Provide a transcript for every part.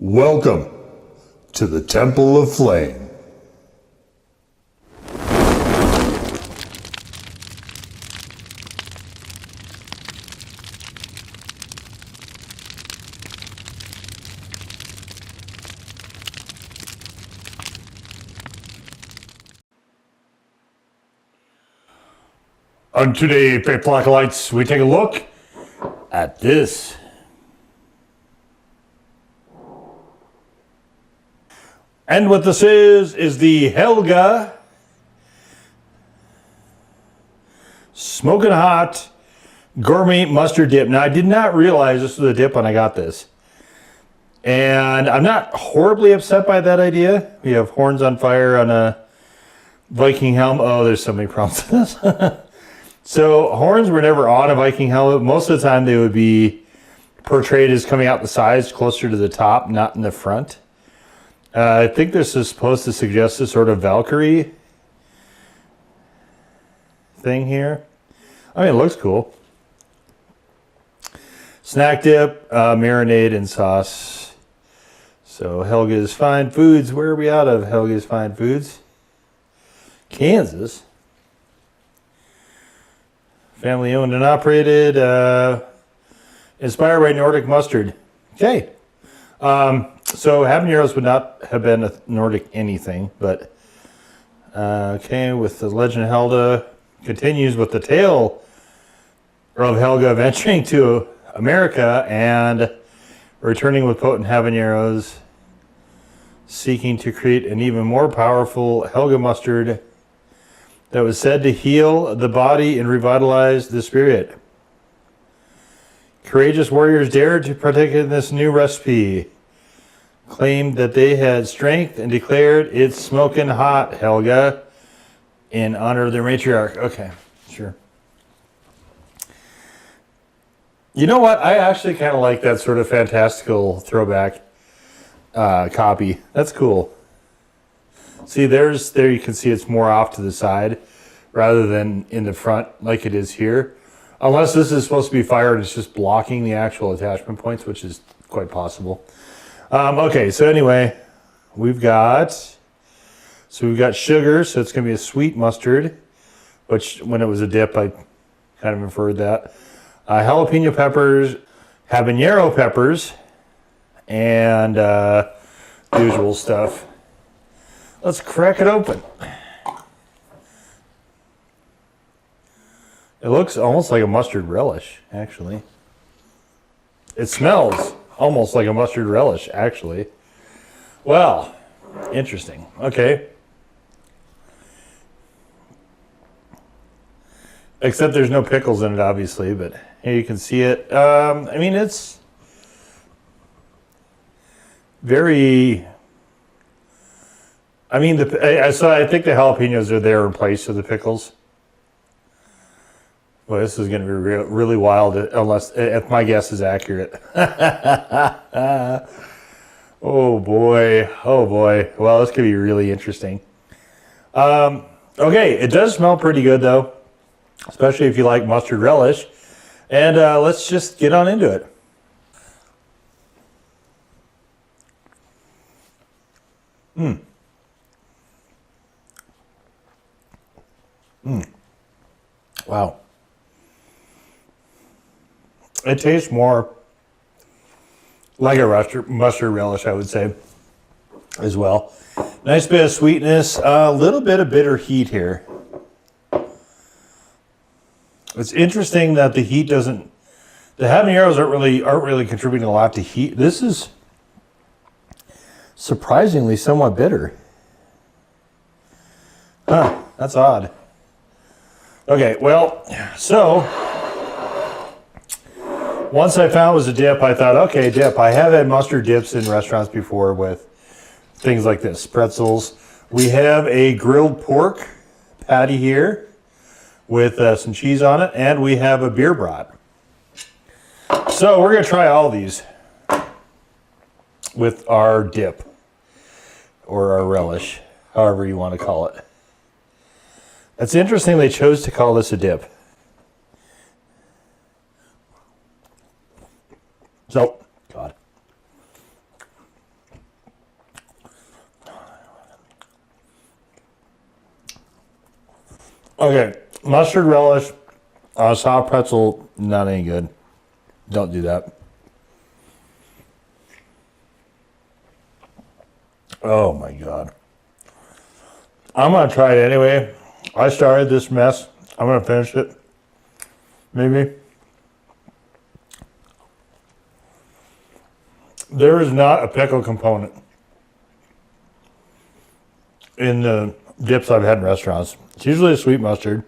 Welcome to the Temple of Flame. On today, Faithful Acolytes, we take a look at this. And what this is the Helga Smokin' Hot Gourmet Mustard Dip. Now, I did not realize this was a dip when I got this. And I'm not horribly upset by that idea. We have horns on fire on a Viking helmet. Oh, there's so many problems with this. So, horns were never on a Viking helmet. Most of the time, they would be portrayed as coming out the sides, closer to the top, not in the front. I think this is supposed to suggest a sort of Valkyrie thing here. I mean, it looks cool. Snack dip, marinade, and sauce. So, Helga's Fine Foods. Where are we out of Helga's Fine Foods? Kansas. Family owned and operated. Inspired by Nordic mustard. Okay. So habaneros would not have been a Nordic anything, but okay, with the legend of Helga, continues with the tale of Helga venturing to America and returning with potent habaneros, seeking to create an even more powerful Helga mustard that was said to heal the body and revitalize the spirit. Courageous warriors dared to partake in this new recipe, claimed that they had strength, and declared it's smoking hot, Helga, in honor of their matriarch. Okay, sure. You know what? I actually kind of like that sort of fantastical throwback copy. That's cool. See, there you can see it's more off to the side rather than in the front like it is here. Unless this is supposed to be fired, it's just blocking the actual attachment points, which is quite possible. Okay, so anyway, we've got sugar, so it's going to be a sweet mustard, which when it was a dip, I kind of inferred that. Jalapeno peppers, habanero peppers, and the usual stuff. Let's crack it open. It looks almost like a mustard relish, actually. It smells almost like a mustard relish, actually. Well, interesting. Okay. Except there's no pickles in it, obviously, but here you can see it. I mean, it's very... I mean, so I think the jalapenos are there in place of the pickles. Well, this is going to be really wild, unless if my guess is accurate. Oh boy, oh boy. Well, this could be really interesting. Okay, it does smell pretty good though, especially if you like mustard relish. And let's just get on into it. Wow. It tastes more like a mustard relish, I would say, as well. Nice bit of sweetness, a little bit of bitter heat here. It's interesting that the heat doesn't... The habaneros aren't really contributing a lot to heat. This is surprisingly somewhat bitter. Huh, that's odd. Okay, well, so... Once I found it was a dip, I thought, okay, dip. I have had mustard dips in restaurants before with things like this, pretzels. We have a grilled pork patty here with some cheese on it, and we have a beer brat. So we're going to try all these with our dip, or our relish, however you want to call it. It's interesting they chose to call this a dip. So, God. Okay, mustard relish on a soft pretzel, not any good. Don't do that. Oh my God. I'm going to try it anyway. I started this mess. I'm going to finish it. Maybe. There is not a pickle component in the dips I've had in restaurants. It's usually a sweet mustard.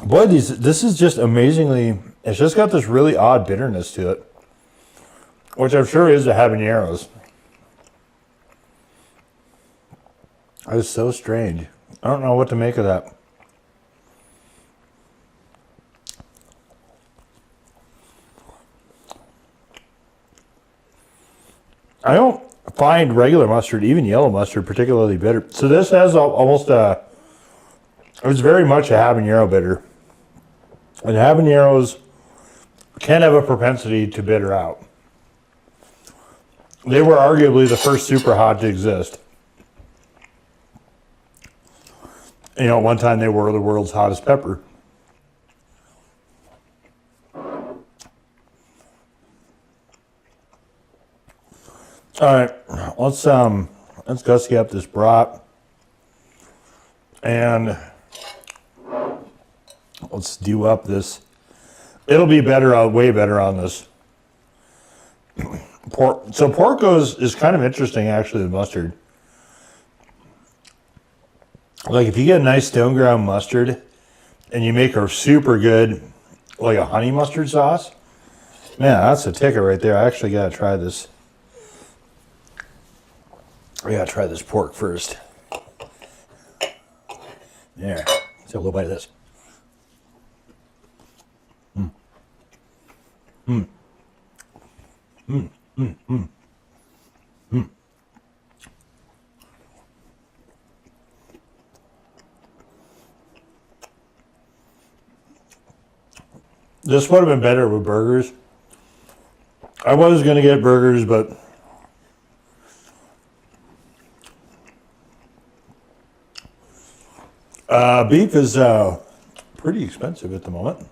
Boy, this is just amazingly, it's just got this really odd bitterness to it, which I'm sure is the habaneros. That is so strange. I don't know what to make of that. I don't find regular mustard, even yellow mustard, particularly bitter. So this has almost it's very much a habanero bitter. And habaneros can have a propensity to bitter out. They were arguably the first super hot to exist. You know, at one time they were the world's hottest pepper. All right, let's gussy up this brat, and let's do up this. It'll be better, way better on this pork. So pork is kind of interesting, actually, with mustard. Like if you get a nice stone ground mustard, and you make a super good, like a honey mustard sauce, man, that's a ticket right there. I actually gotta try this. I gotta try this pork first. There. Let's have a little bite of this. This would have been better with burgers. I was gonna get burgers, but beef is pretty expensive at the moment.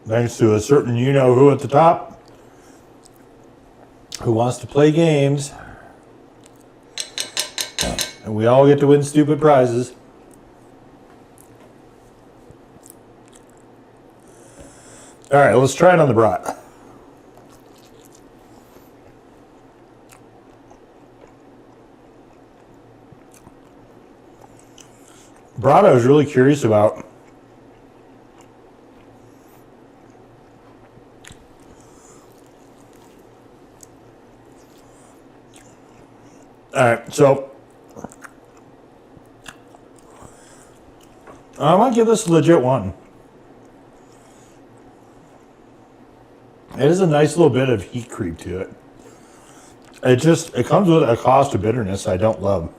Thanks to a certain you-know-who at the top who wants to play games. And we all get to win stupid prizes. All right, let's try it on the brat. Brat I was really curious about. All right, so I might give this a legit one. It is a nice little bit of heat creep to it. It comes with a cost of bitterness I don't love.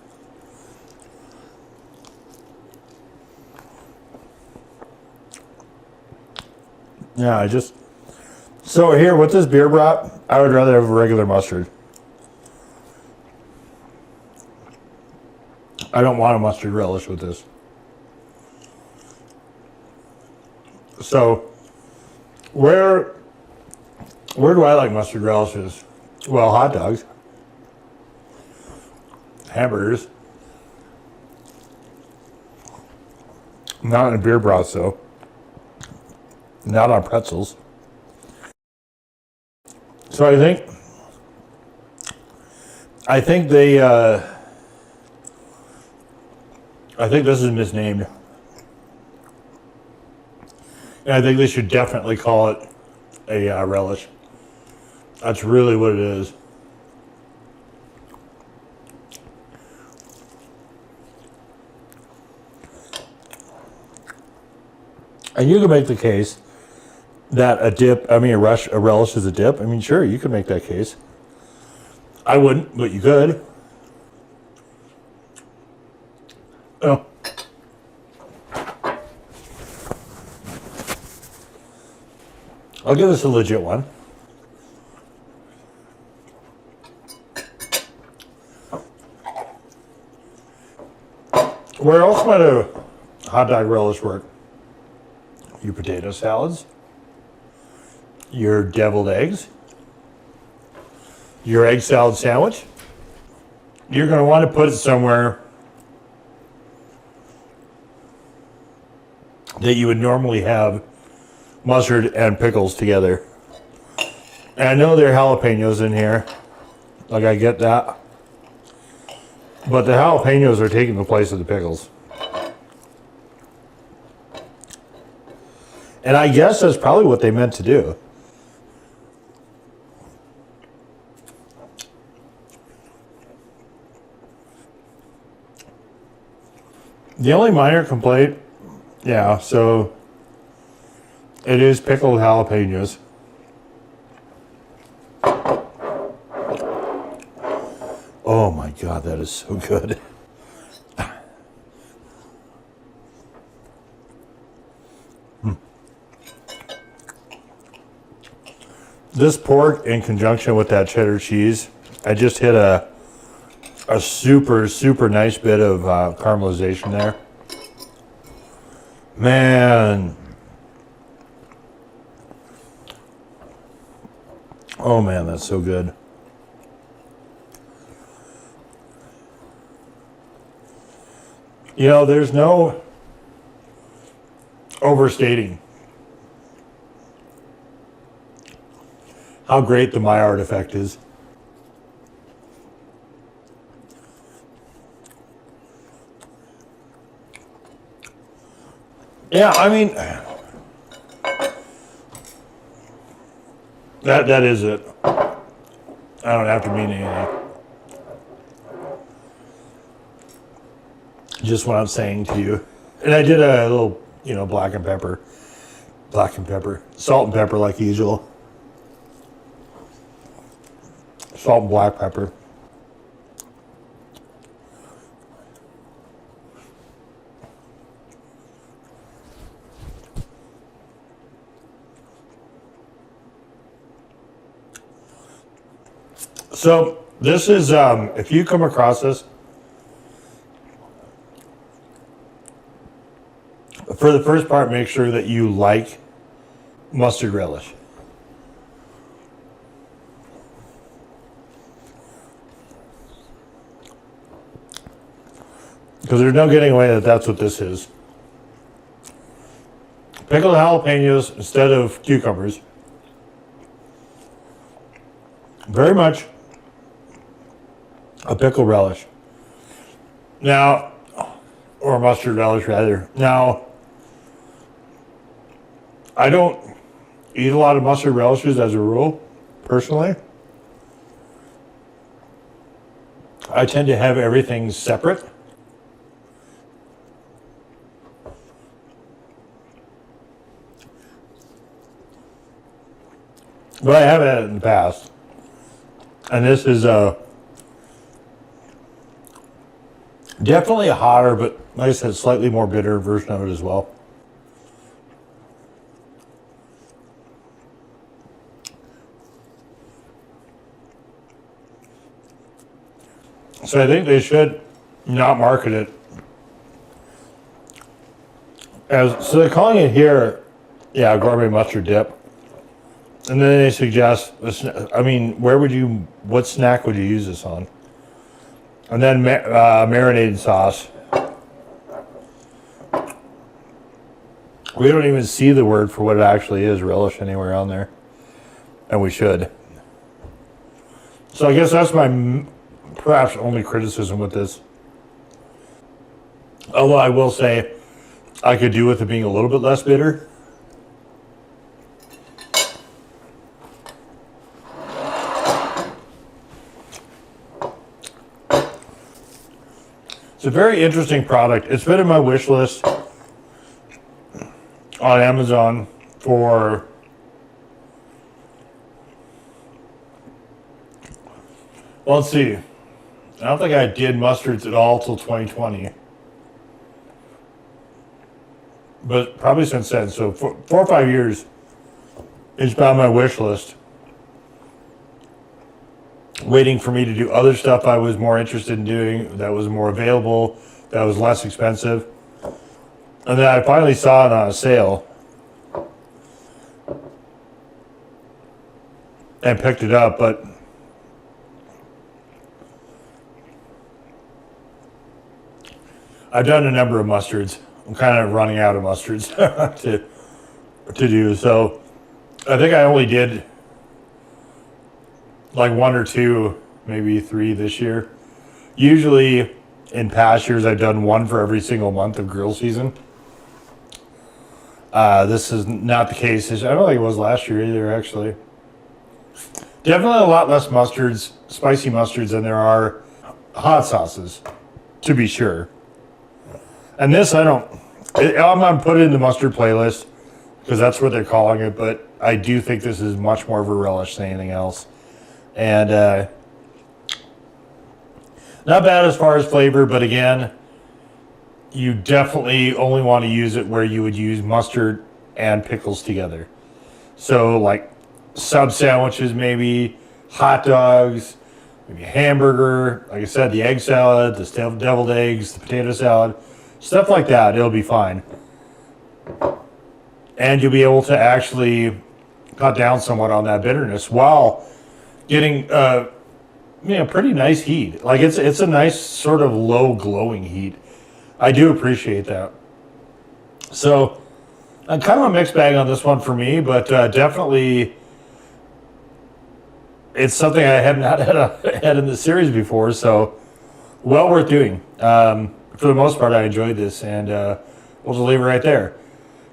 Yeah, so here with this beer brat, I would rather have a regular mustard. I don't want a mustard relish with this. So, where do I like mustard relishes? Well, hot dogs, hamburgers, not in beer broth though, not on pretzels. So I think this is misnamed. And I think they should definitely call it a relish. That's really what it is. And you can make the case that a relish is a dip. I mean, sure, you could make that case. I wouldn't, but you could. Oh. I'll give this a legit one. might a hot dog relish work? Your potato salads, your deviled eggs, your egg salad sandwich. You're going to want to put it somewhere that you would normally have mustard and pickles together. And I know there are jalapenos in here. Like, I get that. But the jalapenos are taking the place of the pickles. And I guess that's probably what they meant to do. The only minor complaint, yeah, so it is pickled jalapenos. Oh my God, that is so good. This pork in conjunction with that cheddar cheese, I just hit a super, super nice bit of caramelization there. Man. Oh man, that's so good. You know, there's no overstating how great the Maillard effect is. Yeah, I mean, that is it. I don't have to mean anything. Just what I'm saying to you. And I did a little, black and pepper, salt and pepper like usual. Salt and black pepper. So this is, if you come across this, for the first part, make sure that you like mustard relish. Because there's no getting away that that's what this is. Pickled jalapenos instead of cucumbers. Very much a pickle relish. Now, or mustard relish rather. Now, I don't eat a lot of mustard relishes as a rule, personally. I tend to have everything separate. But I have had it in the past. And this is definitely a hotter, but like I said, slightly more bitter version of it as well. So I think they should not market it as, so they're calling it here, yeah, gourmet mustard dip. And then they suggest, I mean, what snack would you use this on? And then marinated sauce. We don't even see the word for what it actually is, relish, anywhere on there. And we should. So I guess that's my perhaps only criticism with this. Although I will say, I could do with it being a little bit less bitter. It's a very interesting product. It's been in my wish list on Amazon for well, let's see. I don't think I did mustards at all till 2020. But probably since then. So 4 or 5 years, it's been on my wish list. Waiting for me to do other stuff I was more interested in doing, that was more available, that was less expensive. And then I finally saw it on a sale and picked it up, but I've done a number of mustards. I'm kind of running out of mustards to do. So I think I only did like 1 or 2, maybe 3 this year. Usually in past years, I've done 1 for every single month of grill season. This is not the case. I don't think it was last year either, actually. Definitely a lot less mustards, spicy mustards, than there are hot sauces, to be sure. And this, I'm going to put it in the mustard playlist because that's what they're calling it, but I do think this is much more of a relish than anything else. And not bad as far as flavor, but again, you definitely only want to use it where you would use mustard and pickles together. So like sub sandwiches, maybe hot dogs, maybe a hamburger, like I said, the egg salad, the deviled eggs, the potato salad, stuff like that. It'll be fine. And you'll be able to actually cut down somewhat on that bitterness while getting pretty nice heat. Like it's a nice sort of low glowing heat. I do appreciate that. So I'm kind of a mixed bag on this one for me, but definitely it's something I have not had in the series before, so well worth doing. For the most part, I enjoyed this, and we'll just leave it right there.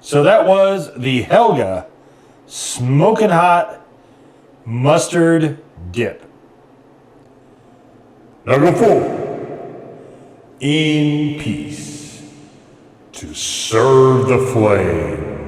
So that was the Helga Smokin' Hot Mustard Dip. Now go forward in peace to serve the flame.